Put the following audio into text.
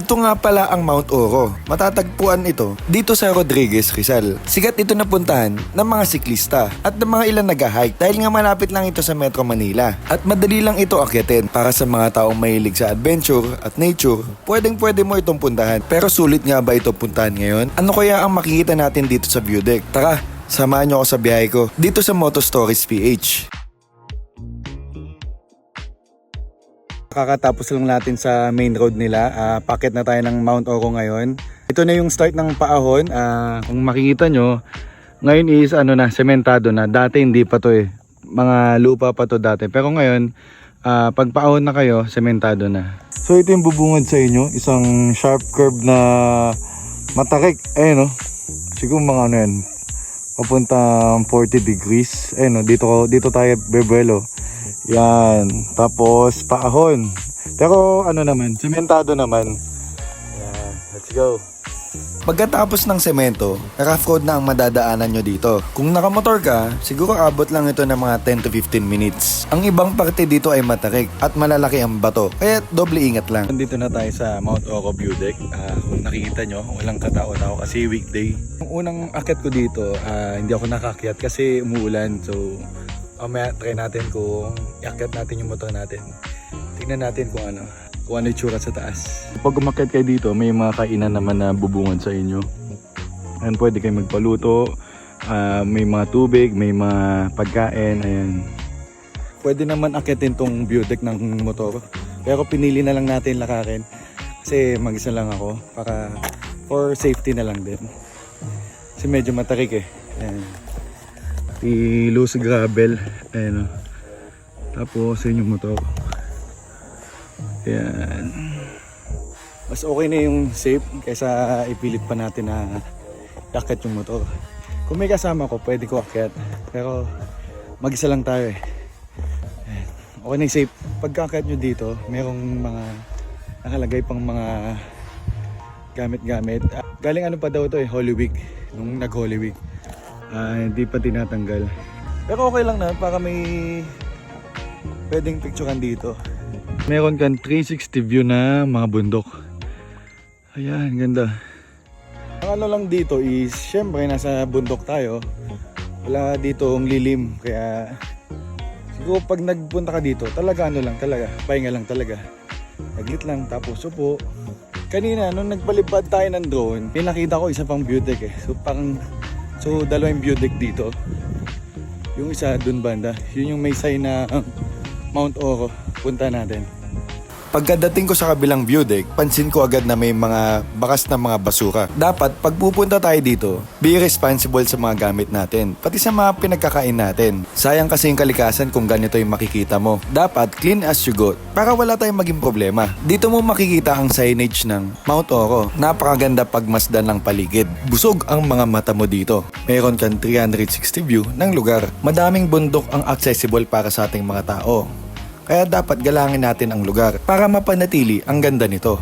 Ito nga pala ang Mount Oro. Matatagpuan ito dito sa Rodriguez, Rizal. Sikat ito na puntahan ng mga siklista at ng mga ilan nag-hike dahil nga malapit lang ito sa Metro Manila. At madali lang ito akyatin para sa mga taong mahilig sa adventure at nature. Pwede mo itong puntahan. Pero sulit nga ba ito puntahan ngayon? Ano kaya ang makikita natin dito sa view deck? Tara, samahan nyo ako sa biyahe ko dito sa Moto Stories PH. Kakatapos lang natin sa main road nila. Packet na tayo ng Mount Oro ngayon. Ito na yung start ng paahon. Kung makikita nyo, ngayon is sementado na. Dati hindi pa to eh. Mga lupa pa to dati. Pero ngayon, pag paahon na kayo, sementado na. So ito yung bubungad sa inyo. Isang sharp curve na matarik. Ayun o. Siguro mga yan. Papuntang 40 degrees. Ayun o. Dito tayo bebuelo. Yan, tapos paahon. Pero naman, sementado naman. Yan, let's go. Pagkatapos ng semento, rough road na ang madadaanan nyo dito. Kung nakamotor ka, siguro abot lang ito ng mga 10 to 15 minutes. Ang ibang parte dito ay matarik at malalaki ang bato, kaya doble ingat lang. Nandito na tayo sa Mount Oro View Deck. Kung nakikita nyo, walang katao-tao kasi weekday. Yung unang akyat ko dito, hindi ako nakakyat kasi umuulan. So try natin kung iakyat natin yung motor natin. Tingnan natin kung ano yung itsura sa taas. Pag umakyat kayo dito, may mga kainan naman na bubungan sa inyo. And pwede kayo magpaluto, may mga tubig, may mga pagkain, ayan. Pwede naman akyatin tong view deck ng motor. Pero pinili na lang natin lakarin kasi mag-isa lang ako para for safety na lang din. Kasi medyo matarik eh. Ayan. Loose gravel. Ayan o. Tapos yun yung motor. Ayan. Mas okay na yung safe kaysa ipilit pa natin na iakyat yung motor. Kung may kasama ko, pwede ko akyat. Pero mag-isa lang tayo eh. Ayan. Okay na yung safe. Pagka-akyat nyo dito, merong mga nakalagay pang mga gamit-gamit. Galing pa daw ito eh, Holy Week. Nung nag-Holy Week. Hindi pa tinatanggal. Pero okay lang na para may pwedeng picturean dito. Meron kang 360 view na mga bundok. Ayan, ganda. Ang lang dito is syempre nasa bundok tayo. Wala dito ang lilim. Kaya siguro pag nagpunta ka dito, talaga talaga. Pahinga lang talaga. Naglit lang tapos upo. Kanina nung nagpalipad tayo ng drone, pinakita ko isa pang view deck eh. So dalawang view deck dito. Yung isa dun banda, yun yung may sign na Mount Oro. Punta natin. Pagkadating ko sa kabilang view deck, pansin ko agad na may mga bakas na mga basura. Dapat pag pupunta tayo dito, be responsible sa mga gamit natin, pati sa mga pinagkakain natin. Sayang kasi yung kalikasan kung ganito yung makikita mo. Dapat clean as you go para wala tayong maging problema. Dito mo makikita ang signage ng Mount Oro. Napakaganda pagmasdan ng paligid. Busog ang mga mata mo dito. Meron kang 360 view ng lugar. Madaming bundok ang accessible para sa ating mga tao. Kaya dapat galangin natin ang lugar para mapanatili ang ganda nito.